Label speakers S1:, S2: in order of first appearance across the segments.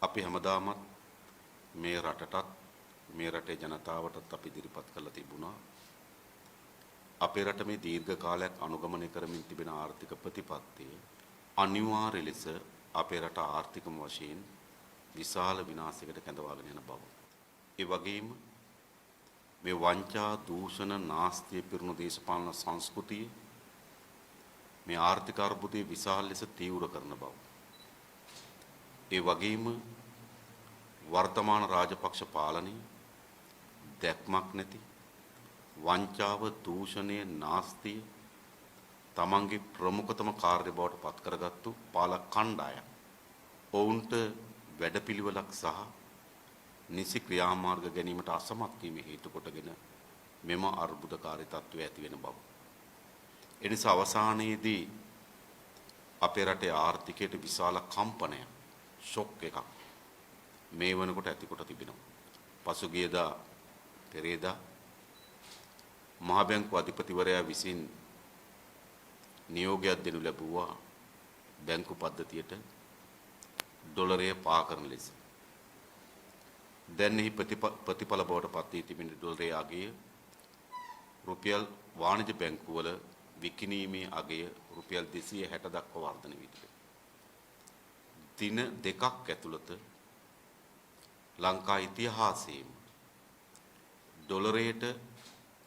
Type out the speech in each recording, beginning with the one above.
S1: අපි හැමදාමත් මේ රටටත් මේ රටේ ජනතාවටත් අපි ඉදිරිපත් කරලා තිබුණා. අපේ රට මේ දීර්ඝ කාලයක් අනුගමනය කරමින් තිබෙන ආර්ථික ප්‍රතිපත්තිය අනිවාර්ය ලෙස අපේ රට ආර්ථිකම වශයෙන් විශාල විනාශයකට කැඳවාගෙන යන බව. ඒ වගේම මේ වංචා දූෂණ නාස්තිය පිරුණු දේශපාලන සංස්කෘතිය මේ ආර්ථික අර්බුදයේ විශාල ලෙස තීව්‍ර කරන බව. ඒ වගේම වර්තමාන රාජපක්ෂ පාලනයේ දැක්මක් නැති වංචාව දූෂණය නාස්තිය තමන්ගේ ප්‍රමුඛතම කාර්ය බවට පත් කරගත්තු පාලක කණ්ඩායම් ඔවුන්ට වැඩපිළිවෙලක් සහ නිසි ක්‍රියාමාර්ග ගැනීමට අසමත් වීම හේතු කොටගෙන මෙම අර්බුදකාරී තත්ත්වය ඇති වෙන බව. එනිසා අවසානයේදී අපේ රටේ ආර්ථිකයට විශාල කම්පනයක් ෂොක් එකක් මේ වෙනකොට ඇති කොට තිබෙනවා. පසුගියදා පෙරේදා මහා බැංකු අධිපතිවරයා විසින් නියෝගයක් දෙනු ලැබුවා බැංකු පද්ධතියට ඩොලරය පා කරන ලෙස. දැන් එහි ප්‍රතිඵල බවට පත් වී තිබෙන ඩොලරයේ අගය රුපියල් වාණිජ බැංකුවල විකිණීමේ අගය රුපියල් 260 දක්වා වර්ධනය වී තිබෙනවා. දින දෙකක් ඇතුළත ලංකා ඉතිහාසයේම ඩොලරයට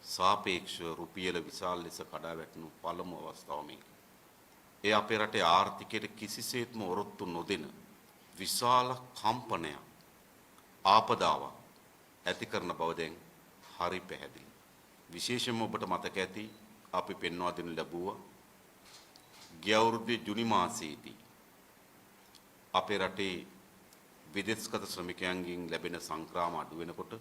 S1: සාපේක්ෂව රුපියල විශාල ලෙස කඩා වැටුණු පළමු අවස්ථාව මේක. ඒ අපේ රටේ ආර්ථිකයට කිසිසේත්ම ඔරොත්තු නොදෙන විශාල කම්පනයක් ආපදාවක් ඇති කරන බව දැන් හරි පැහැදිලි. විශේෂයෙන්ම ඔබට මතක ඇති අපි පෙන්වා දෙනු ලැබුවා ගිය අවුරුද්දේ ජුනි මාසයේදී අපේ රටේ විදේශගත ශ්‍රමිකයන්ගෙන් ලැබෙන සංක්‍රාම අඩු වෙනකොට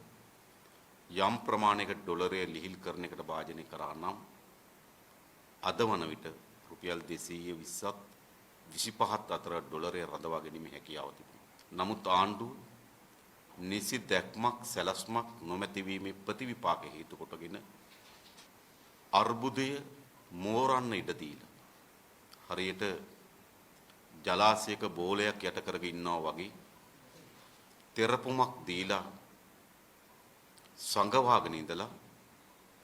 S1: යම් ප්‍රමාණයකට ඩොලරය ලිහිල් කරන එකට භාජනය කරා නම් අද වන විට රුපියල් 220ත් 25ත් අතර ඩොලරය රඳවා ගැනීමේ හැකියාව තිබුණා. නමුත් ආණ්ඩුව නිසි දැක්මක් සැලැස්මක් නොමැති වීමේ ප්‍රතිවිපාක හේතු කොටගෙන අර්බුදය මෝරන්න ඉඩ දීලා හරියට ජලාශයක බෝලයක් යට කරගෙන ඉන්නවා වගේ තෙරපුමක් දීලා සංගවාගෙන ඉඳලා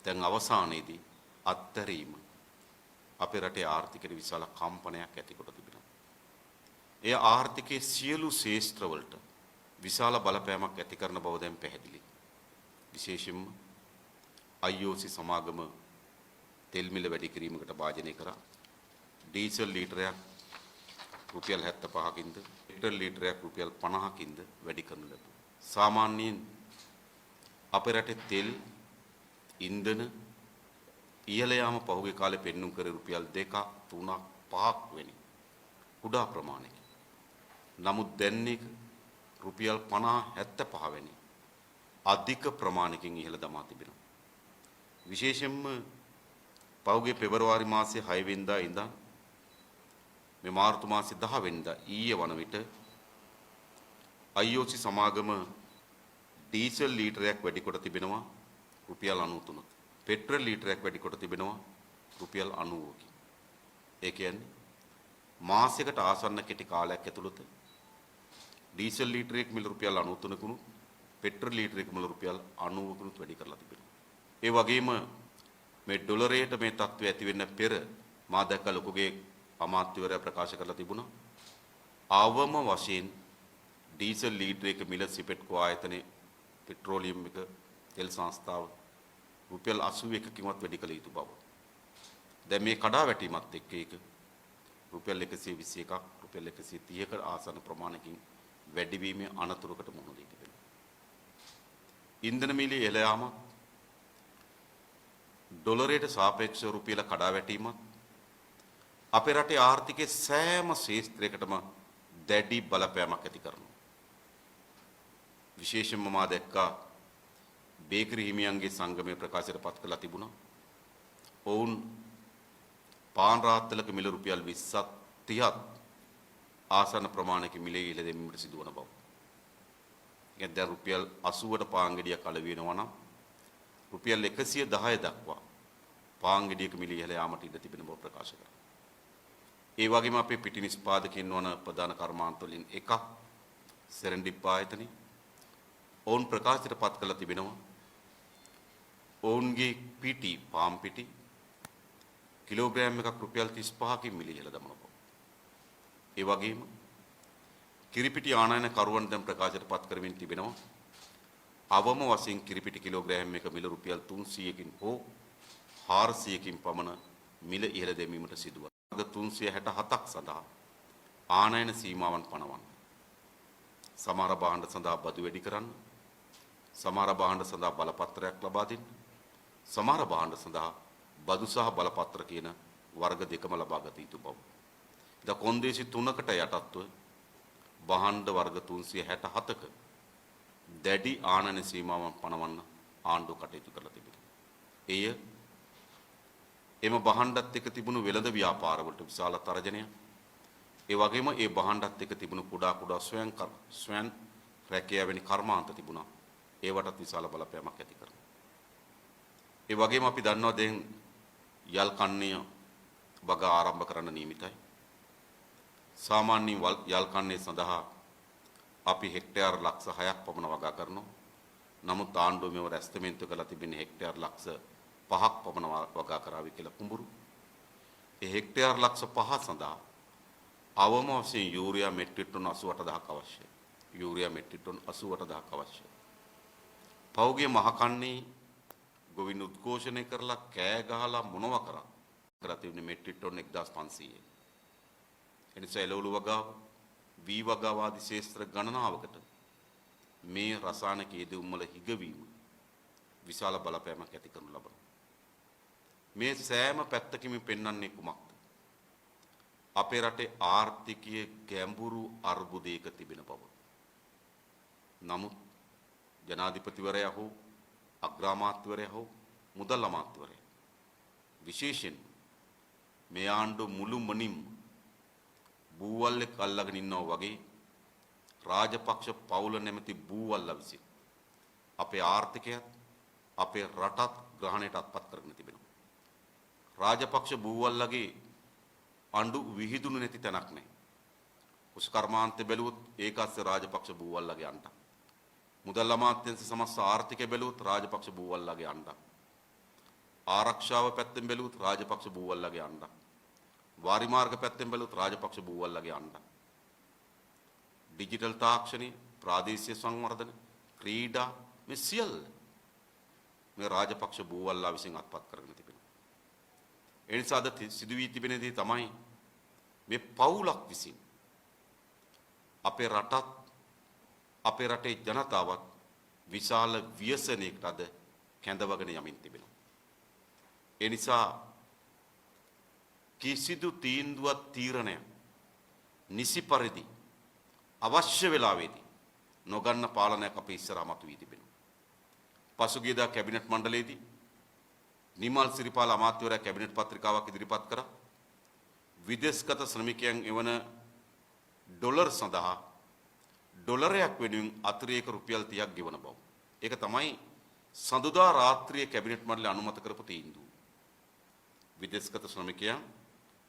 S1: දැන් අවසානයේදී අත්තරීම අපේ රටේ ආර්ථිකයට විශාල කම්පනයක් ඇති කොට තිබෙනවා. ඒ ආර්ථිකයේ සියලු ශේෂ්ත්‍රවලට විශාල බලපෑමක් ඇති කරන බව දැන් පැහැදිලි. විශේෂයෙන්ම IOC සමාගම තෙල් මිල වැඩි කිරීමකට භාජනය කරා. ඩීසල් ලීටරයක් රුපියල් 75කින්ද පෙට්‍රල් ලීටරයක් රුපියල් 50කින්ද වැඩි කරනු ලැබුවා. සාමාන්‍යයෙන් අපේ රටේ තෙල් ඉන්ධන ඉහළ යාම පහුගිය කාලේ පෙන්නුම් කර රුපියල් 2ක් 3ක් 5ක් වෙනි කුඩා ප්‍රමාණයක. නමුත් දැන් එක රුපියල් 50 75 වෙනි අධික ප්‍රමාණයකින් ඉහළ දමා තිබෙනවා. විශේෂයෙන්ම පහුගිය පෙබරවාරි මාසයේ 6 වෙනිදා ඉඳන් මේ මාර්තු මාසයේ 10 වෙනිදා ඊයේ වන විට IOC සමාගම ඩීසල් ලීටරයක් වැඩි කොට තිබෙනවා රුපියල් 93ක්. පෙට්‍රල් ලීටරයක් වැඩි කොට තිබෙනවා රුපියල් 90කින්. ඒ කියන්නේ මාසයකට ආසන්න කෙටි කාලයක් ඇතුළත ඩීසල් ලීටරයක මිල රුපියල් 93කුණු පෙට්‍රල් ලීටරයක මිල රුපියල් 90කුණු වැඩි කරලා තිබෙනවා. ඒ වගේම මේ ඩොලරයට මේ තත්ත්වය ඇති වෙන්න පෙර මා දැක්ක ලොකුගේ අමාත්‍යවරයා ප්‍රකාශ කරලා තිබුණා ආවම වශයෙන් ඩීසල් ලීටරයක මිල සිපෙට්කෝ ආයතනයේ පෙට්‍රෝලියම් එක තෙල් සංස්ථාව රුපියල් 81කින්වත් වැඩි කළ යුතු බව. දැන් මේ කඩා වැටීමත් එක්ක ඒක රුපියල් 121ක් රුපියල් 130ක ආසන්න ප්‍රමාණයකින් වැඩිවීමේ අනතුරකට මුහුණ දී තිබෙනවා. ඉන්ධන මිලේ ඉහළ යාම ඩොලරයට සාපේක්ෂව රුපියල කඩා වැටීමත් අපේ රටේ ආර්ථිකයේ සෑම ශේත්‍රයකටම දැඩි බලපෑමක් ඇති කරනවා. විශේෂයෙන්ම මා දැක්කා බේකරි හිමියන්ගේ සංගමයේ ප්‍රකාශයට පත් කළා තිබුණා. ඔවුන් පාන් රාත්තලක මිල රුපියල් 20ත් 30ත් ආසන්න ප්‍රමාණයක මිලේ ඉහළ දැමීමට සිදුවන බව. ඒ දැන් රුපියල් 80ට පාන් ගෙඩියක් අලෙවි වෙනවා නම් රුපියල් 110 දක්වා පාන් ගෙඩියක මිල ඉහළ යාමට ඉඩ තිබෙන බව ප්‍රකාශ කරා. ඒ වගේම අපේ පිටි නිෂ්පාදකයන් වන ප්‍රධාන කර්මාන්ත වලින් එකක් සෙරන්ඩිප් ආයතනය ඔවුන් ප්‍රකාශයට පත් කළ තිබෙනවා. ඔවුන්ගේ පිටි පාම් පිටි කිලෝග්‍රෑම් එකක් රුපියල් 35කින් මිල ඉහළ දමන බව. ඒ වගේම කිරිපිටි ආනයන කරුවන් දැන් ප්‍රකාශයට පත් කරමින් තිබෙනවා. අවම වශයෙන් කිරිපිටි කිලෝග්‍රෑම් එක මිල රුපියල් 300කින් හෝ 400කින් පමණ මිල ඉහළ දැමීමට සිදුවන. 367ක් සඳහා ආනයන සීමාවන් පනවන්න. සමහර භාණ්ඩ සඳහා බදු වැඩි කරන්න. සමහර භාණ්ඩ සඳහා බලපත්‍රයක් ලබා දෙන්න. සමහර භාණ්ඩ සඳහා බදු සහ බලපත්‍ර කියන වර්ග දෙකම ලබා ගත යුතු බව. ද කොන්දේසි 3කට යටත්ව භාණ්ඩ වර්ග 367ක දැඩි ආනයන සීමාවන් පනවන්න ආණ්ඩුව කටයුතු කරලා තිබෙනවා. එය එම භාණ්ඩත් එක්ක තිබුණු වෙළඳ ව්‍යාපාරවලට විශාල තරජනයක්. ඒ වගේම ඒ භාණ්ඩත් එක්ක තිබුණු කුඩා ස්වයං රැකියාව වැනි කර්මාන්ත තිබුණා. ඒවටත් විශාල බලපෑමක් ඇති කරනවා. ඒ වගේම අපි දන්නවා දැන් යල් කන්නය වග ආරම්භ කරන්න නියමිතයි. සාමාන්‍ය යල් කන්නේ සඳහා අපි හෙක්ටයාර් ලක්ෂ 6ක් පමණ වගා කරනවා. නමුත් ආණ්ඩුව මේව රැස්තමෙන්තු කරලා තිබෙන්නේ හෙක්ටයාර් ලක්ෂ 5ක් පමණ වගා කරાવી කියලා කුඹුරු. ඒ හෙක්ටයාර් ලක්ෂ 5 සඳහා අවම වශයෙන් යූරියා මෙට්‍රික් ටන් 88000ක් අවශ්‍යයි. යූරියා මෙට්‍රික් ටන් 88000ක් අවශ්‍යයි. පෞගේ මහකන්නේ ගොවින් උද්ඝෝෂණය කරලා කෑ ගහලා මොනවා කරා තිබුණේ මෙට්‍රික් ටන් 1500. එනිසා එළවලු වගාව වී වගාව ආදී ශේෂ්ත්‍ර ගණනාවකට මේ රසායනික යෙදවුම් වල හිගවීම විශාල බලපෑමක් ඇති කරනු ලබනවා. මේ සෑම පැත්තකින්ම පෙන්වන්නේ කුමක්ද? අපේ රටේ ආර්ථිකයේ ගැඹුරු අර්බුදයක තිබෙන බව. නමුත් ජනාධිපතිවරයා හෝ අග්‍රාමාත්‍යවරයා හෝ මුදල් අමාත්‍යවරයා විශේෂයෙන් මේ ආණ්ඩුව මුළුමනින්ම බූවල්ලෙක් අල්ලගෙන ඉන්නවා වගේ රාජපක්ෂ පවුල නැමැති බූවල්ලා විසින් අපේ ආර්ථිකයත් අපේ රටත් ග්‍රහණයට අත්පත් කරගෙන තිබෙනවා. රාජපක්ෂ බූවල්ලාගේ අඬු විහිදුණු නැති තැනක් නැහැ. කුෂ කර්මාන්තය බැලුවොත් ඒකස්සේ රාජපක්ෂ බූවල්ලාගේ අඬ. මුදල් අමාත්‍යාංශ සමස්ත ආර්ථිකය බැලුවොත් රාජපක්ෂ බූවල්ලාගේ අඬ. ආරක්ෂාව පැත්තෙන් බැලුවොත් රාජපක්ෂ බූවල්ලාගේ අඬ. වාරි මාර්ග පැත්තෙන් බැලුවොත් රාජපක්ෂ බූවල්ලාගේ අඬ. ඩිජිටල් තාක්ෂණය, ප්‍රාදේශීය සංවර්ධන, ක්‍රීඩා මේ සියල්ල මේ රාජපක්ෂ බූවල්ලා විසින් අත්පත් කරගෙන තිබෙනවා. ඒ නිසා අද සිදු වී තිබෙන දේ තමයි මේ පවුලක් විසින් අපේ රටත් අපේ රටේ ජනතාවත් විශාල ව්‍යසනයකට අද කැඳවගෙන යමින් තිබෙනවා. ඒ නිසා කිසිදු තීන්දුවක් තීරණයක් නිසි පරිදි අවශ්‍ය වෙලාවෙදී නොගන්න පාලනයක් අපේ ඉස්සරහා මතුවී තිබෙනවා. පසුගියදා කැබිනට් මණ්ඩලයේදී නිමල් සිරිපාල අමාත්‍යවරයා කැබිනට් පත්‍රිකාවක් ඉදිරිපත් කරා. විදේශගත ශ්‍රමිකයන් එවන ඩොලර් සඳහා ඩොලරයක් වෙනුවෙන් අතිරේක රුපියල් 30ක් ගෙවන බව. ඒක තමයි සඳුදා රාත්‍රියේ කැබිනට් මණ්ඩලය අනුමත කරපු තීන්දුව. විදේශගත ශ්‍රමිකයන්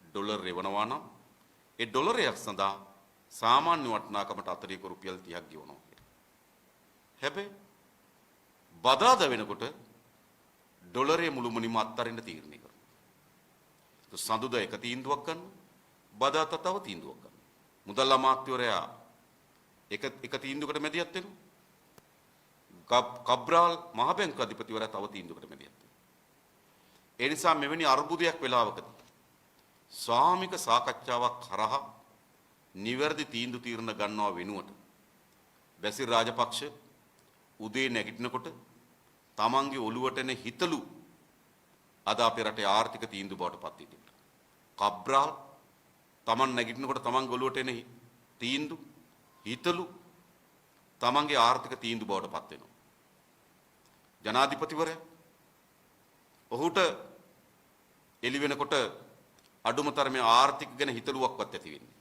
S1: ඩොලර් එවනවා නම් ඒ ඩොලරයක් සඳහා සාමාන්‍ය වටිනාකමට අතිරේක රුපියල් 30ක් ගෙවනවා කියලා. හැබැයි බදාද වෙනකොට ඩොලරයේ මුළුමනින්ම අත්හරින්න තීරණය කරනවා. සඳුදා එක තීන්දුවක් ගන්නවා. බදාත තව තීන්දුවක් ගන්නවා. මුදල් අමාත්‍යවරයා එක තීන්දුවකට මැදිහත් වෙනවා. කබ්‍රාල් මහ බැංකුව අධිපතිවරයා තව තීන්දුවකට මැදිහත් වෙනවා. ඒ නිසා මෙවැනි අර්බුදයක් වෙලාවකදී සාමික සාකච්ඡාවක් කරහා නිවැරදි තීන්දුව తీරන ගන්නවා වෙනුවට බැසිල් රාජපක්ෂ උදේ නැගිටිනකොට තමන්ගේ ඔළුවට එන හිතලු අද අපේ රටේ ආර්ථික තීන්දුව බවට පත් වී තිබෙනවා. කබ්‍රාල් තමන් නැගිටිනකොට තමන්ගේ ඔළුවට එන තීන්දුව හිතලු තමන්ගේ ආර්ථික තීන්දුව බවට පත් වෙනවා. ජනාධිපතිවරයා ඔහුට එළි වෙනකොට අඩුම තරමේ ආර්ථික ගැන හිතලුවක්වත් ඇති වෙන්නේ.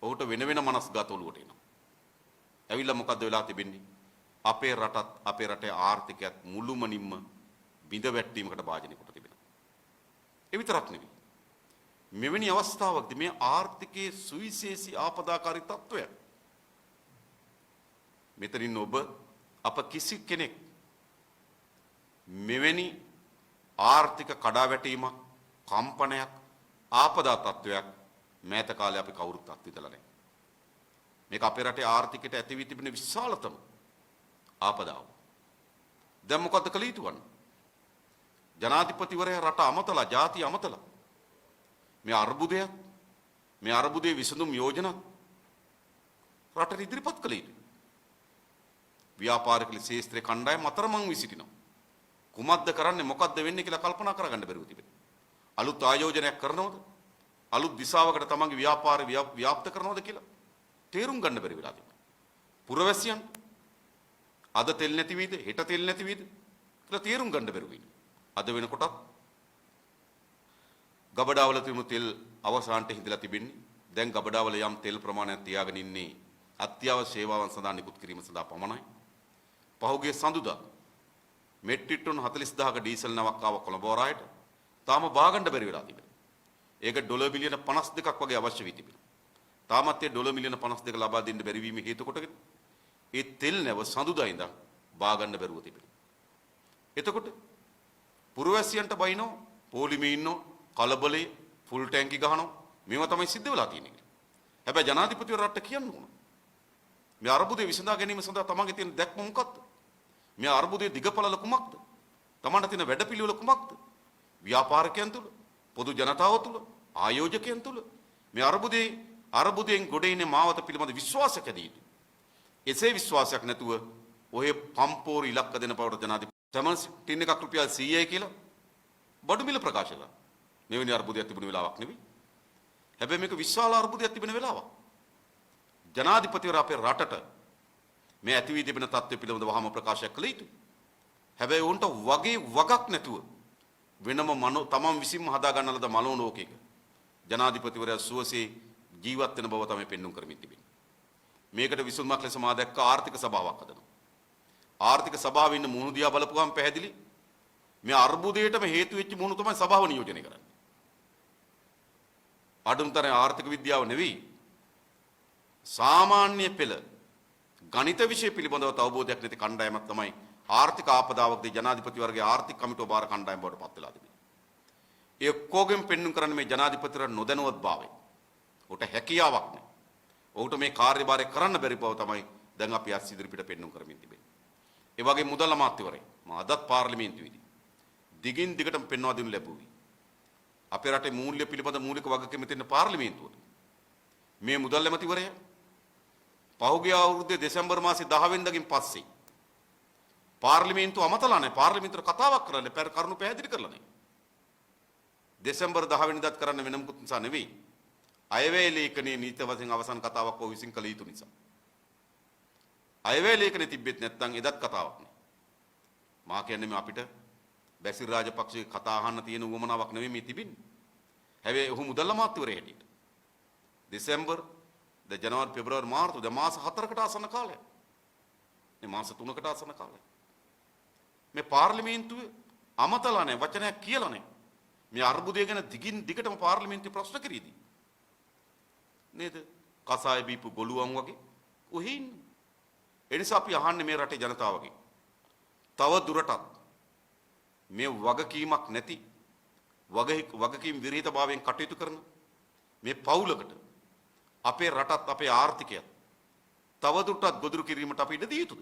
S1: ඔහුට වෙන වෙන මනස්ගත ඔළුවට එනවා. ඇවිල්ලා මොකද්ද වෙලා තිබෙන්නේ? අපේ රටත් අපේ රටේ ආර්ථිකයත් මුළුමනින්ම බිඳ වැටීමකට භාජනය කොට තිබෙනවා. ඒ විතරක් නෙවෙයි. මෙවැනි අවස්ථාවකදී මේ ආර්ථිකයේ සුවිශේෂී ආපදාකාරී තත්ත්වය මෙතනින් ඔබ අප කිසි කෙනෙක් මෙවැනි ආර්ථික කඩාවැටීමක් කම්පනයක් ආපදා තත්වයක් මෑත කාලේ අපි කවුරුත් අත්විඳලා නැහැ. මේක අපේ රටේ ආර්ථිකයට ඇති වී තිබෙන විශාලතම ආපදාව. දැන් මොකද්ද කළ යුතු වන්නේ? ජනාධිපතිවරයා රට අමතලා, ජාතිය අමතලා මේ අර්බුදයේ විසඳුම් යෝජනා රටට ඉදිරිපත් කළ යුතුයි. ව්‍යාපාරික ශාස්ත්‍රීය කණ්ඩායම අතරමං වී සිටිනවා. කුමක්ද කරන්නේ, මොකක්ද වෙන්නේ කියලා කල්පනා කරගන්න බැරුව තිබෙනවා. අලුත් ආයෝජනයක් කරනවද? අලුත් දිශාවකට තමන්ගේ ව්‍යාපාරය ව්‍යාප්ත කරනවද කියලා තේරුම් ගන්න බැරි වෙලා තිබෙනවා. පුරවැසියන් අද තෙල් නැති වීද, හෙට තෙල් නැති වීද කියලා තේරුම් ගන්න බැරුව ඉන්නේ. අද වෙනකොටත් ගබඩාවල තිබුණු තෙල් අවසානට හිඳලා තිබෙන්නේ. දැන් ගබඩාවල යම් තෙල් ප්‍රමාණයක් තියාගෙන ඉන්නේ අත්‍යවශ්‍ය සේවාවන් සඳහා නිකුත් කිරීම සඳහා පමණයි. පහුගිය සඳුදා මෙට්‍රික් ටන් 40000ක ඩීසල් නවක් ආව කොළඹ වරායට තාම බාගන්න බැරි වෙලා තිබෙනවා. ඒක ඩොලර් බිලියන 52ක් වගේ අවශ්‍ය වී තිබෙනවා. තාමත් ඒ ඩොලර් මිලියන 52 ලබා දෙන්න බැරි වීම හේතු කොටගෙන ඒ තෙල් නැව සඳුදා ඉඳන් බාගන්න බැරුව තිබෙනවා. එතකොට පුරවැසියන්ට බයිනෝ පොලිමේ ඉන්නෝ කලබලේ ෆුල් ටැංකි ගහනවා මේවා තමයි සිද්ධ වෙලා තියෙන්නේ. හැබැයි ජනාධිපතිවරු රට කියන්න ඕන. මේ අර්බුදේ විසඳා ගැනීම සඳහා තමන්ගේ තියෙන දැක්ම මොකක්ද? මේ අර්බුදයේ දිගපළල කුමක්ද? තමන්ට තියෙන වැඩපිළිවෙල කුමක්ද? ව්‍යාපාරිකයන් තුල, පොදු ජනතාව තුල, ආයෝජකයන් තුල මේ අර්බුදයෙන් ගොඩ එන්නේ මාවත පිළිබඳ විශ්වාසයක් ඇති යුතුයි. එසේ විශ්වාසයක් නැතුව ඔය පම්පෝර ඉලක්ක දෙන බවට ජනාධිපති තමන් ටින් එකක් රුපියල් 100යි කියලා බඩු මිල ප්‍රකාශ කළා. මෙවැනි අර්බුදයක් තිබුණ වෙලාවක් නෙවෙයි. හැබැයි මේක විශාල අර්බුදයක් තිබෙන වෙලාවක්. ජනාධිපතිවරයා අපේ රටට මේ ඇති වී තිබෙන තත්ත්වය පිළිබඳව වහම ප්‍රකාශයක් කළ යුතුයි. හැබැයි උන්ට වගක් නැතුව වෙනම තමන් විසින්ම හදා ගන්න ලද මනෝලෝකයක ජනාධිපතිවරයා සුවසේ ජීවත් වෙන බව තමයි පෙන්වුම් කරමින් තිබෙන්නේ. මේකට විසඳුමක් ලෙස මා දැක්ක ආර්ථික සභාවක් හදනවා. ආර්ථික සභාවේ ඉන්න මුහුණු දිහා බලපුවම පැහැදිලි මේ අර්බුදයටම හේතු වෙච්ච මුහුණු තමයි සභාව නියෝජනය කරන්නේ. අඩුම්තරේ ආර්ථික විද්‍යාව නෙවෙයි සාමාන්‍ය පෙළ ගණිත විෂය පිළිබඳව අවබෝධයක් නැති කණ්ඩායමක් තමයි ආර්ථික ආපදාවකදී ජනාධිපති වර්ගයේ ආර්ථික කමිටුව බාර කණ්ඩායම බවට පත් වෙලා තිබෙනවා. ඒ ඔක්කොගෙන් පෙන්වන්න කරන්නේ මේ ජනාධිපතිවරයා නොදැනුවත් භාවය. ඔහුට හැකියාවක් නැහැ. ඔහුට මේ කාර්යභාරය කරන්න බැරි බව තමයි දැන් අපි අස් ඉදිරිපිට පෙන්වන්න කරමින් තිබෙන්නේ. ඒ වගේ මුදල් අමාත්‍යවරයෙක් මා අදත් පාර්ලිමේන්තුවේදී දිගින් දිගටම පෙන්වා දෙනු ලැබුවේ. අපේ රටේ මූල්‍ය පිළිබඳ මූලික වගකීම තියෙන පාර්ලිමේන්තුවට මේ මුදල් ඇමතිවරයා පහුගිය අවුරුද්දේ දෙසැම්බර් මාසේ 10 වෙනිදාකින් පස්සේ පාර්ලිමේන්තුව අමතලා නැහැ. පාර්ලිමේන්තුවට කතාවක් කරන්න කරුණු පැහැදිලි කරලා නැහැ. දෙසැම්බර් 10 වෙනිදාත් කරන්න වෙන මොකුත් නිසා නෙවෙයි. අයවැය ලේඛනයේ නීති වශයෙන් අවසන් කතාවක් ඔහු විසින් කළ යුතු නිසා. අයවැය ලේඛනේ තිබෙත් නැත්නම් එදත් කතාවක් නෑ. මා කියන්නේ මේ අපිට බැසිල් රාජපක්ෂගේ කතා අහන්න තියෙන උවමනාවක් නෙවෙයි මේ තිබෙන්නේ. හැබැයි ඔහු මුදල් අමාත්‍යවරයා හැටියට දෙසැම්බර් ජනවාරි පෙබරවාරි මාර්තු මාස 4කට ආසන්න කාලයක්. මේ මාස 3කට ආසන්න කාලයක්. මේ පාර්ලිමේන්තුවේ අමතලා නැහැ, වචනයක් කියලා නැහැ. මේ අර්බුදය ගැන දිගින් දිගටම පාර්ලිමේන්තුවේ ප්‍රශ්න කරීදී. නේද? කසාය බීපු ගොළුවන් වගේ ඔහි ඉන්න. ඒ නිසා අපි අහන්නේ මේ රටේ ජනතාවගෙන් තව දුරටත් මේ වගකීමක් නැති වගකීම් විරහිතභාවයෙන් කටයුතු කරන මේ පවුලකට අපේ රටත් අපේ ආර්ථිකයත් තවදුරටත් ගොදුරු කිරීමට අපි ඉඩ දිය යුතුද?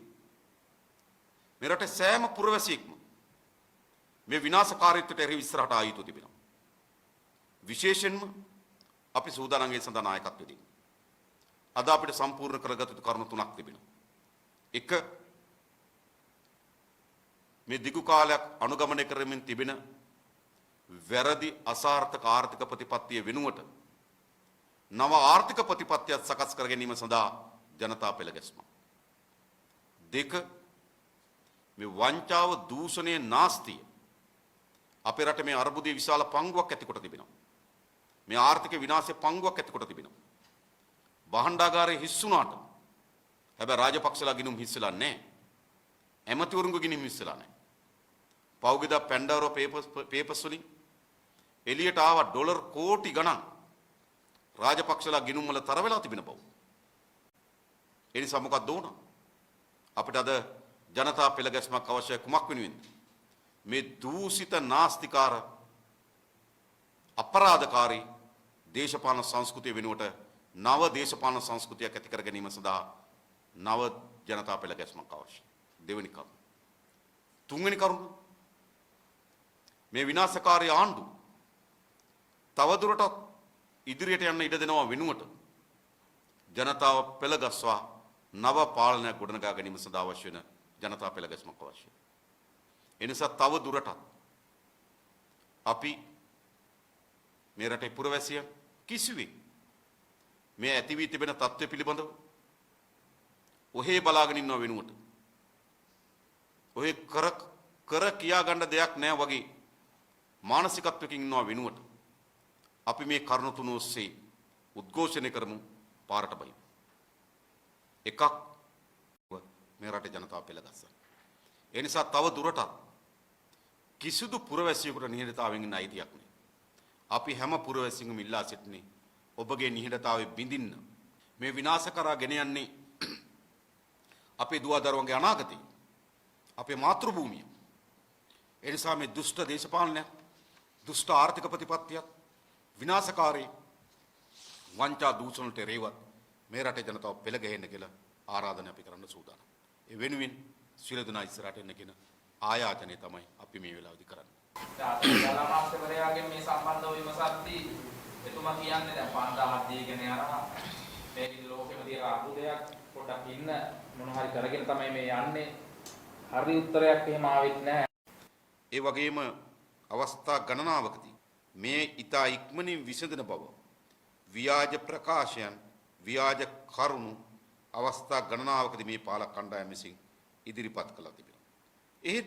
S1: මේ රටේ සෑම පුරවැසියෙක්ම මේ විනාශකාරීත්වයට එරෙහිව ඉස්සරහට ආ යුතු තිබෙනවා. විශේෂයෙන්ම අපි සූදානම් ඒ සඳහා නායකත්වය දෙන්න. අද අපිට සම්පූර්ණ කරගත යුතු කරුණු තුනක් තිබෙනවා. එක මේ දිගු කාලයක් අනුගමනය කරමින් තිබෙන වැරදි අසාර්ථක ආර්ථික ප්‍රතිපත්තිය වෙනුවට නව ආර්ථික ප්‍රතිපත්තියක් සකස් කර ගැනීම සඳහා ජනතා පෙළ ගැස්ම. දෙක මේ වංචාව දූෂණයේ නාස්තිය අපේ රටේ මේ අර්බුදයේ විශාල පංගුවක් ඇති කොට තිබෙනවා. මේ ආර්ථික විනාශයේ පංගුවක් ඇති කොට තිබෙනවා. භාණ්ඩාගාරයේ හිස්සුණාට හැබැයි රාජපක්ෂලා ගිනුම් හිස්සලා නැහැ. ඇමතිවරුන්ගේ ගිනුම් හිස්සලා නැහැ. පෞගිදා පැන්ඩාරෝ පේපර්ස් වලින් එළියට ආව ඩොලර් කෝටි ගණන් රාජපක්ෂලා ගිනුම් වල තර වෙලා තිබෙන බව. ඒ නිසා මොකක්ද උනා? අපිට අද ජනතා පෙළ ගැස්මක් අවශ්‍යයි කුමක් වෙනුවෙන්ද? මේ දූෂිත නාස්තිකාර අපරාධකාරී දේශපාලන සංස්කෘතිය වෙනුවට නව දේශපාලන සංස්කෘතියක් ඇති කර ගැනීම සඳහා නව ජනතා පෙළ ගැස්මක් අවශ්‍යයි. දෙවෙනි කරුණ. තුන්වෙනි කරුණ මේ විනාශකාරී ආණ්ඩුව තවදුරටත් ඉදිරියට යන්න ඉඩ දෙනවා වෙනුවට ජනතාව පෙළගස්වා නව පාලනයක් ගොඩනගා ගැනීම සඳහා අවශ්‍ය වෙන ජනතා පෙළගැස්මක් අවශ්‍යයි. ඒ නිසා තව දුරටත් අපි මේ රටේ පුරවැසියන් කිසිවෙක් මේ ඇති වී තිබෙන තත්ත්වය පිළිබඳව ඔහේ බලාගෙන ඉන්නව වෙනුවට ඔහේ කර කියා ගන්න දෙයක් නැහැ වගේ මානසිකත්වයකින් ඉන්නව වෙනුවට අපි මේ කරුණු තුන ඔස්සේ උද්ඝෝෂණය කරමු පාරට බහිමු. එකක් මේ රටේ ජනතාව පෙළගස්සා. ඒ නිසා තව දුරටත් කිසිදු පුරවැසියෙකුට නිහඬතාවයෙන් ඉන්න අයිතියක් නැහැ. අපි හැම පුරවැසියෙකුම ඉල්ලා සිටින්නේ ඔබගේ නිහඬතාවය බිඳින්න. මේ විනාශ කරා ගෙන යන්නේ අපේ දුව දරුවන්ගේ අනාගතය. අපේ මාතෘ භූමිය. ඒ නිසා මේ දුෂ්ට දේශපාලනයක්, දුෂ්ට ආර්ථික ප්‍රතිපත්තියක්, විනාශකාරී වංචා දූෂණට රේවත් මේ රටේ ජනතාව පෙළ ගැහෙන්න කියලා ආරාධනය අපි කරන්න සූදානම්. ඒ වෙනුවෙන් සියලු දෙනා ඉස්සරහට එන්න කියන ආයාචනය තමයි අපි මේ වෙලාවේදී කරන්නේ.
S2: ජලමාස්තරයාගෙන් මේ සම්බන්ධව විමසද්දී එතුමා කියන්නේ දැන් 5000ක් දීගෙන යනවා. මේක ලෝකෙම තියෙන අරුදයක් පොඩ්ඩක් ඉන්න මොන හරි කරගෙන තමයි මේ යන්නේ. හරි උත්තරයක් එහෙම ආවෙත් නැහැ.
S1: ඒ වගේම අවස්ථා ගණනාවකදී මේ ඊතා ඉක්මනින් විසඳන බව ව්‍යාජ ප්‍රකාශයන් ව්‍යාජ කරුණු අවස්ථා ගණනාවකදී මේ පාලක කණ්ඩායම විසින් ඉදිරිපත් කළා තිබෙනවා. එහෙත්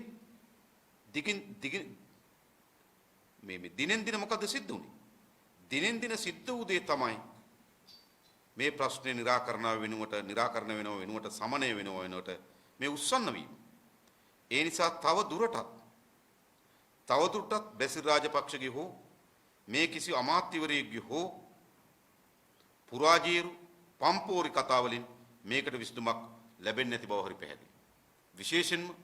S1: මේ දිනෙන් දින මොකද සිද්ධ වුනේ? දිනෙන් දින සිද්ධ වූ දේ තමයි මේ ප්‍රශ්නේ निराකරණ වෙනුවට සමනය වෙනුවට මේ උස්සන්න වීම. ඒ නිසා තව දුරටත් බැසිල් රාජපක්ෂගේ හෝ මේ කිසි අමාත්‍යවරයෙකුගේ හෝ පුරාජීරු පම්පෝරි කතා වලින් මේකට විසඳුමක් ලැබෙන්නේ නැති බව හරි පැහැදිලි. විශේෂයෙන්ම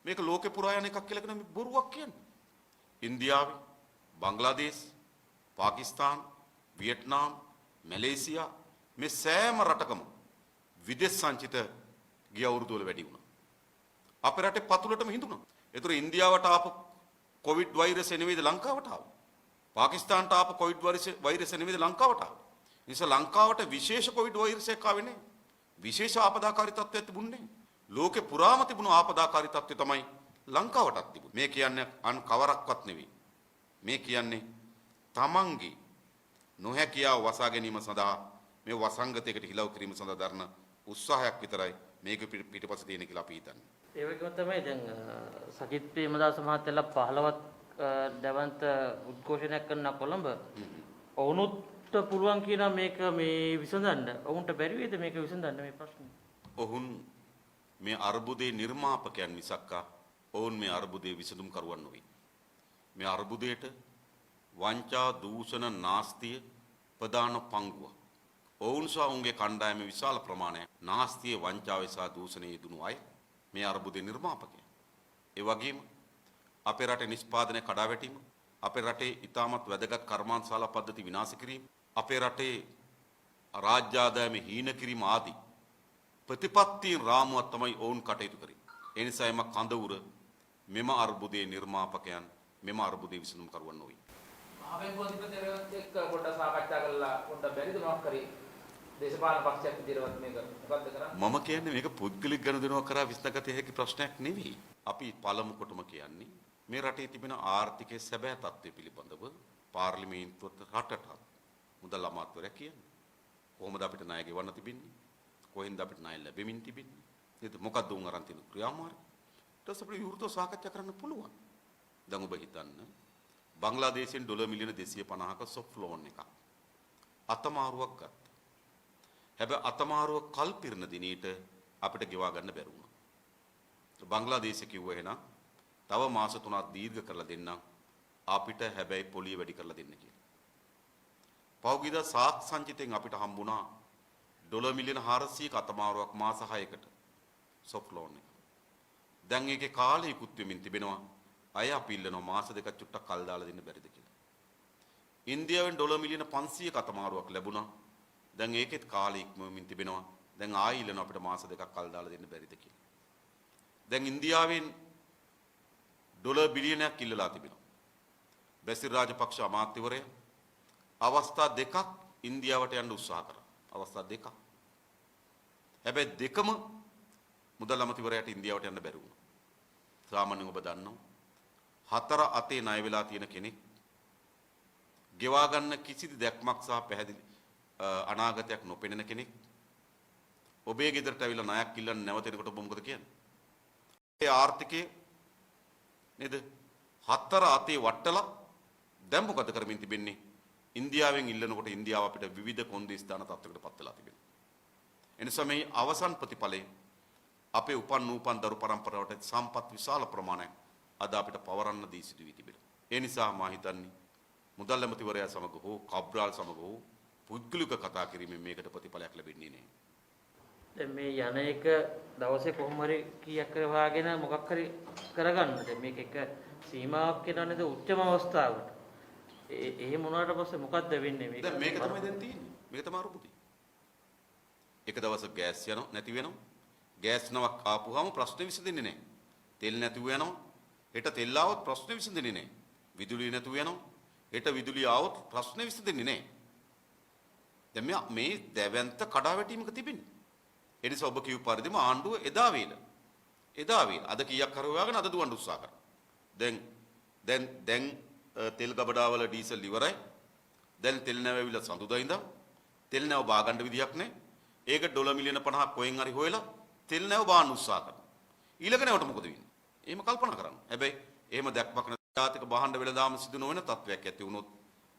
S1: මේක ලෝකේ පුරා යන එකක් කියලා කියන මේ බොරුවක් කියන්නේ. ඉන්දියාවේ, බංග්ලාදේශ, පාකිස්තාන, වියට්නාම්, මැලේසියා මේ සෑම රටකම විදේශ සංචිත ගිය අවුරුදු වල වැඩි වුණා. අපේ රටේ පතුලටම හිඳුණා. ඒතර ඉන්දියාවට ආපු කොවිඩ් වෛරසය නෙවෙයිද ලංකාවට ආවේ. පාකිස්තානට ආපු කොවිඩ් වෛරසය නෙවෙයිද ලංකාවට ආවේ. නිසා ලංකාවට විශේෂ කොවිඩ් වෛරසයක් ආවේ නේ. විශේෂ ආපදාකාරී තත්ත්වයක් තිබුණේ. ලෝකේ පුරාම තිබුණු ආපදාකාරී තත්ත්වය තමයි ලංකාවටත් තිබුණේ. මේ කියන්නේ අන් කවරක්වත් නෙවෙයි. මේ කියන්නේ තමන්ගේ නොහැකියාව වසා ගැනීම සඳහා මේ වසංගතයකට හිලව් කිරීම සඳහා දරන උත්සාහයක් විතරයි මේක පිටපස්ස තියෙන කියලා අපි හිතන්නේ.
S3: ඒ වගේම තමයි දැන් සජිත් ප්‍රේමදාස මහත්තයලා 15ක් දවන්ත උද්ඝෝෂණයක් කරන කොළඹ ඔවුනුත් පුළුවන් කියන මේක මේ විසඳන්න. ඔවුන්ට බැරි වේද මේක විසඳන්න මේ ප්‍රශ්නේ?
S1: ඔවුන් මේ අර්බුදේ නිර්මාපකයන් මිසක්කා ඔවුන් මේ අර්බුදේ විසඳුම් කරුවන් නොවේ. මේ අර්බුදයට වංචා දූෂණ නාස්තිය ප්‍රධාන පංගුව. ඔවුන් සහ ඔවුන්ගේ කණ්ඩායම විශාල ප්‍රමාණයක් නාස්තිය වංචාවේ සහ දූෂණයේ යෙදුණු අය මේ අර්බුදේ නිර්මාපකයන්. ඒ වගේම අපේ රටේ නිෂ්පාදනය කඩාවැටීම, අපේ රටේ ඉතාමත් වැදගත් කර්මාන්තශාලා පද්ධති විනාශ කිරීම, අපේ රටේ රාජ්‍ය ආදායම හීන කිරීම ආදී ප්‍රතිපත්තියෙන් රාමුවක් තමයි ඔවුන් කටයුතු කරන්නේ. ඒ නිසා එම කඳවුර මෙම අර්බුදයේ නිර්මාපකයන් මෙම අර්බුදයේ විසඳුම් කරුවන් නොවේ.
S2: මහබැංකුව අධිපතිවරයාත් එක්ක පොඩ්ඩක් සාකච්ඡා කරලා පොඩ්ඩක් බැරිද මොකක් කරේ දේශපාලන පක්ෂයක් විදිහට මේක මොකද්ද කරන්නේ?
S1: මම කියන්නේ මේක පුද්ගලික ගනුදෙනුවක් කරා විසඳගත හැකි ප්‍රශ්නයක් නෙවෙයි. අපි පළමු කොටම කියන්නේ මේ රටේ තිබෙන ආර්ථිකයේ සැබෑ තත්ත්වය පිළිබඳව පාර්ලිමේන්තුවට රටට මුදල් අමාත්‍යවරයා කියන්නේ. කොහොමද අපිට ණය ගෙවන්න තිබෙන්නේ? කොහෙන්ද අපිට ණය ලැබෙමින් තිබෙන්නේ? නේද? මොකද්ද උන් අරන් තියෙන ක්‍රියාමාර්ගය? ඊට පස්සේ අපිට විවෘතව සාකච්ඡා කරන්න පුළුවන්. දැන් ඔබ හිතන්න බංග්ලාදේශයෙන් ඩොලර් මිලියන 250ක සොෆ්ට් ලෝන් එකක් අතමාරුවක් ගත්තා. හැබැයි අතමාරුව කල් පිරෙන දිනීට අපිට ගෙවා ගන්න බැරි වුණා. බංග්ලාදේශය කිව්ව එහෙනම් තව මාස 3ක් දීර්ඝ කරලා දෙන්නම් අපිට හැබැයි පොලිය වැඩි කරලා දෙන්න කියලා. පෞගිද සාක් සංචිතෙන් අපිට හම්බුණා ඩොලර් මිලියන 400ක අතමාරුවක් මාස 6කට. soft loan එක. දැන් ඒකේ කාලයකුත් වෙමින් තිබෙනවා. අය අපි ඉල්ලනවා මාස දෙකක් චුට්ටක් කල් දාලා දෙන්න බැරිද කියලා. ඉන්දියාවෙන් ඩොලර් මිලියන 500ක අතමාරුවක් ලැබුණා. දැන් ඒකෙත් කාලය ඉක්මවමින් තිබෙනවා. දැන් ආයෙ ඉල්ලනවා අපිට මාස දෙකක් කල් දාලා දෙන්න බැරිද කියලා. දැන් ඉන්දියාවෙන් ඩොලර් බිලියනයක් ඉල්ලලා තිබෙනවා. බැසිල් රාජපක්ෂ අමාත්‍යවරයා අවස්ථා දෙකක් ඉන්දියාවට යන්න උත්සාහ කරා. අවස්ථා දෙකක්. හැබැයි දෙකම මුදල් අමාත්‍යවරයාට ඉන්දියාවට යන්න බැරි වුණා. සාමාන්‍යයෙන් ඔබ දන්නවා. හතර අතේ ණය වෙලා තියෙන කෙනෙක් ගෙවා ගන්න කිසිදු දැක්මක් සහ පැහැදිලි අනාගතයක් නොපෙනෙන කෙනෙක් ඔබේ ගෙදරට ඇවිල්ලා ණයක් ඉල්ලන්න නැවතෙනකොට ඔබ මොකද කියන්නේ? ඒ ආර්ථිකයේ නේද? හතර අතේ වට්ටලා දැන් මොකද කරමින් තිබෙන්නේ? ඉන්දියාවෙන් ඉල්ලනකොට ඉන්දියාව අපිට විවිධ කොන්දේ ස්ථාන තත්ත්වයකට පත් වෙලා තිබෙනවා. එනිසා මේ අවසන් ප්‍රතිඵලයේ අපේ උපන් දරු පරම්පරාවට සම්පත් විශාල ප්‍රමාණයක් අද අපිට පවරන්න දී සිදු වී තිබෙනවා. ඒ නිසා මා හිතන්නේ මුදල් ඇමතිවරයා සමග හෝ කබ්‍රාල් සමග හෝ පුද්ගලික කතා කිරීමෙන් මේකට ප්‍රතිඵලයක් ලැබෙන්නේ නැහැ.
S3: දැන් මේ යන එක දවසේ කොහොම හරි කීයක් කර වාගෙන මොකක් හරි කරගන්න. දැන් මේක එක සීමාවක් කියනවා නේද උච්චම අවස්ථාවට. එහෙම වුණාට පස්සේ මොකද්ද වෙන්නේ මේක?
S1: දැන් මේක තමයි දැන් තියෙන්නේ. මේක තමයි අරුබුදේ. එක දවසක් ගෑස් යනවා නැති වෙනවා. ගෑස් නවක් ආපුවාම ප්‍රශ්නේ විසඳෙන්නේ නැහැ. තෙල් නැතුව යනවා. හෙට තෙල් ආවොත් ප්‍රශ්නේ විසඳෙන්නේ නැහැ. විදුලිය නැතුව යනවා. හෙට විදුලිය ආවොත් ප්‍රශ්නේ විසඳෙන්නේ නැහැ. දැන් මේ දැවැන්ත කඩාවැටීමක තිබෙන්නේ. ඒ නිසා ඔබ කියු පරිදිම ආණ්ඩුව එදා වේල. අද කීයක් හරි හොයාගෙන අද දුවන්න උත්සාහ කරනවා. දැන් තෙල් ගබඩාවල ඩීසල් ඉවරයි. දැන් තෙල් නැව ඇවිල්ලා සඳුදා ඉඳන් තෙල් නැව බා ගන්න විදියක් නැහැ. ඒක ඩොලර් මිලියන 50ක් කොහෙන් හරි හොයලා තෙල් නැව බාන්න උත්සාහ කරනවා. ඊළඟ නැවට මොකද වෙන්නේ? එහෙම කල්පනා කරන්න. හැබැයි එහෙම දැක්මක් නැති ජාතික භාණ්ඩ වෙළඳාම සිදු නොවන තත්වයක් ඇති වුණොත්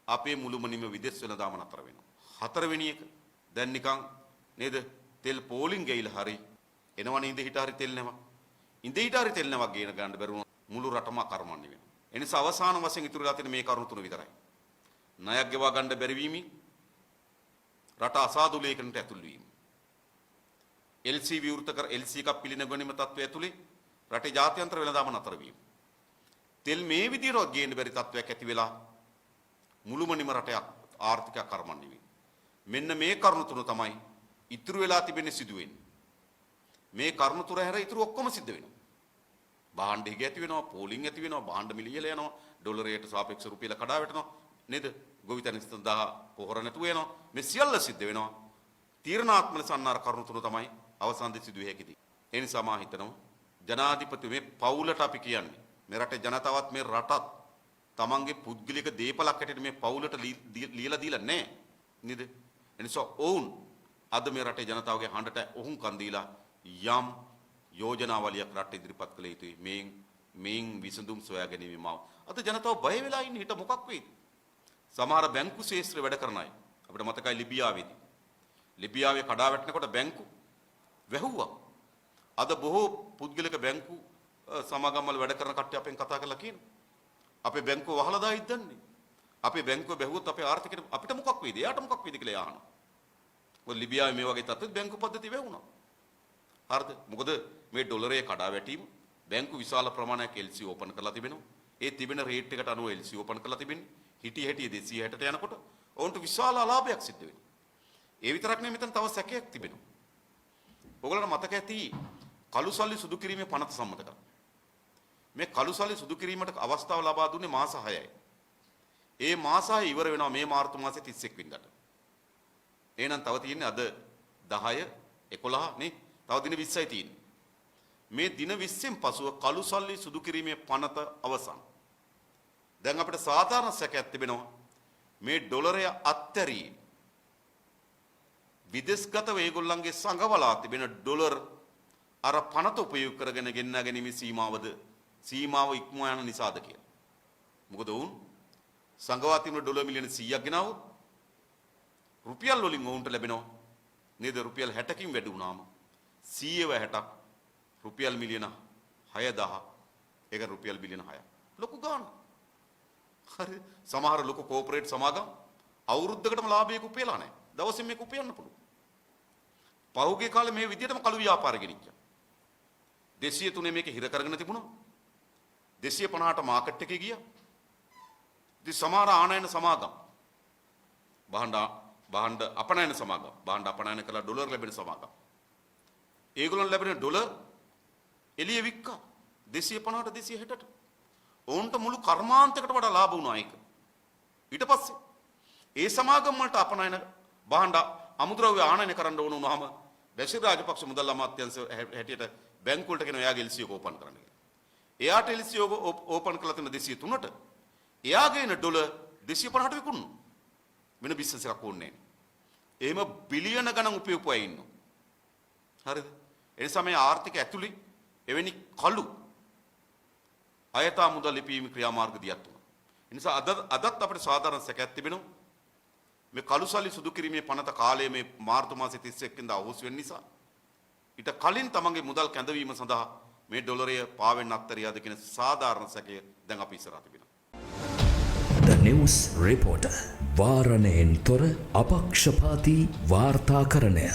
S1: අපේ මුළුමනින්ම විදේශ වෙළඳාම නතර වෙනවා. හතරවෙනි එක දැන් නිකන් නේද තෙල් පෝලිං ගෙයිලා හරි එනවනේ ඉඳ හිට හරි තෙල් නැවක්. ඉඳ හිට හරි තෙල් නැවක් ගේන ගන්න බැරුව මුළු රටම කර්මන්නේ වෙනවා. ඒ නිසා අවසාන වශයෙන් ඉතුරු වෙලා තියෙන මේ කරුණු තුන විතරයි. ණයක් ගෙවා ගන්න බැරි වීම, රට අසාධුලයකට ඇතුල් වීම. LC විවෘත කර LC එකක් පිළිනගැනීම තත්ත්වය ඇතුලේ රටේ ජාත්‍යන්තර වෙළඳාම නතර වීම. තෙල් මේ විදිහට ගේන්න බැරි තත්ත්වයක් ඇති වෙලා මුළුමනින්ම රටේ ආර්ථිකයක් කර්මන්නේ වෙනවා. මෙන්න මේ කරුණු තුන තමයි ඉතුරු වෙලා තිබෙන්නේ සිදු වෙන්නේ. මේ කරුණු තුන හැර ඉතුරු ඔක්කොම සිද්ධ වෙනවා. භාණ්ඩ හිග ඇති වෙනවා, පෝලිං ඇති වෙනවා, භාණ්ඩ මිල ඉහළ යනවා, ඩොලරයට සාපේක්ෂව රුපියල කඩා වැටෙනවා. නේද? ගොවිතැන සඳහා පොහොර නැතුව වෙනවා. මේ සියල්ල සිද්ධ වෙනවා. තීරණාත්මක ලෙස අන්නාර කරුණු තුන තමයි අවසානයේ සිදු වෙහැකිදී. ඒ නිසා මා හිතනවා ජනාධිපති මේ පවුලට අපි කියන්නේ මේ රටේ ජනතාවත් මේ රටත් තමන්ගේ පුද්ගලික දීපලක් හැටියට මේ පවුලට ලියලා දීලා නැහැ. නේද? එනිසා ඔවුන් අද මේ රටේ ජනතාවගේ හඬට ඔවුන් කන් දීලා යම් යෝජනාවලියක් රට ඉදිරිපත් කළ යුතුයි. මේන් විසඳුම් සොයා ගැනීම මාව. අද ජනතාව බය වෙලා ඉන්නේ හිට මොකක් වෙයිද? සමහර බැංකු ශාස්ත්‍ර වැඩ කරන අය අපිට මතකයි ලිබියාවේ කඩා වැටෙනකොට බැංකු වැහුවා. අද බොහෝ පුද්ගලික බැංකු සමාගම් වල වැඩ කරන කට්ටිය අපෙන් කතා කරලා කියනවා. අපේ බැංකුව වහලා දායි ඉදන්නේ. අපේ බැංකුව බැහුවොත් අපේ ආර්ථිකයට අපිට මොකක් වෙයිද? එයාට මොකක් වෙයිද කියලා යහනවා. මොකද ලිබියාවේ මේ වගේ තත්ත්වෙත් බැංකු පද්ධතිය වැහුණා. හරිද? මොකද මේ ඩොලරයේ කඩා වැටීම බැංකු විශාල ප්‍රමාණයක් LC ඕපන් කරලා තිබෙනවා. ඒ තිබෙන රේට් එකට අනුව LC ඕපන් කරලා තිබෙන්නේ. හිටිය 260ට යනකොට ඔවුන්ට විශාල අලාභයක් සිද්ධ වෙනවා. ඒ විතරක් නෙමෙයි මෙතන තව සැකයක් තිබෙනවා. ඔයගොල්ලන්ට මතක ඇති කළුසල්ලි සුදු කිරීමේ පනත සම්මත කරා. මේ කළුසල්ලි සුදු කිරීමට අවස්ථාව ලබා දුන්නේ මාස 6යි. ඒ මාස 6 ඉවර වෙනවා මේ මාර්තු මාසේ 31 වෙනිදාට. එහෙනම් තව තියෙන්නේ අද 10 11 නේ. තව දින 20යි තියෙන්නේ. මේ දින 20න් පසුව කළුසල්ලි සුදු කිරීමේ පනත අවසන්. දැන් අපිට සාධාරණ සැකයක් තිබෙනවා මේ ඩොලරය අත්හැරී විදේශගත වේගොල්ලන්ගේ සංගවලා තිබෙන ඩොලර් අර පනත උපයෝග කරගෙන ගෙන්නා ගැනීම සීමාව ඉක්මවා යන නිසාද කියලා. මොකද වුන් සංගවා තිබෙන ඩොලර් මිලියන 100ක් ගෙනාවොත් රුපියල් වලින් වුන්ට ලැබෙනවා නේද? රුපියල් 60කින් වැඩි වුණාම 160ක් රුපියල් මිලියන 6000 ඒක රුපියල් බිලියන 6ක්. ලොකු ගාණක්. හරි. සමහර ලොකු කෝපරේට් සමාගම් අවුරුද්දකටම ලාභයක උපයලා නැහැ. දවසින් මේක උපයන්න පුළුවන්. පහුගිය කාලේ මේ විදිහටම කළු ව්‍යාපාර ගෙනිච්චා. 203 මේක හිර කරගෙන තිබුණා. 250ට මාකට් එකේ ගියා. ඉතින් සමහර ආනයන සමාගම් බහඬ අපනයන සමාගම් බහඬ අපනයන කළා ඩොලර් ලැබෙන සමාගම්. ඒගොල්ලන් ලැබෙන ඩොලර් එළිය වික්කා 250ට 260ට. ඕන්ට මුළු කර්මාන්තයකට වඩා ලාභ වුණා ඒක. ඊට පස්සේ ඒ සමාගම් වලට අපනයන බහඬ අමුද්‍රව්‍ය ආනයන කරන්න ඕන වුණාම බැසිල් රාජපක්ෂ මුදල් අමාත්‍යාංශ හැටියට බැංකුව වලට කියන එයාගේ එල්සි එක ඕපන් කරන්න කියලා. එයාට එල්සි එක ඕපන් කරලා තියෙන 203ට එයාගේ එන ඩොලර් 250ට විකුණනවා. වෙන බිස්නස් එකක් ඕනේ නැහැ. එහෙම බිලියන ගණන් උපයෝග අය ඉන්නවා. හරිද? ඒ නිසා මේ ආර්ථික ඇතුළේ එවැනි කළු අයථා මුදල් ලිපීම ක්‍රියාමාර්ග දියත් වෙනවා. ඒ නිසා අදත් අපිට සාධාරණ සැකයක් තිබෙනවා. මේ කළුසල්ලි සුදු කිරීමේ පනත කාලයේ මේ මාර්තු මාසේ 31 වෙනිදා අහෝස් වෙන නිසා ඊට කලින් තමන්ගේ මුදල් කැඳවීම සඳහා මේ ඩොලරය පාවෙන්න අත්තරියාද කියන සාධාරණ සැකය දැන් අපි ඉස්සරහ තිබෙනවා.
S4: The News Reporter වාරණයෙන් තොර අපක්ෂපාතී වාර්තාකරණය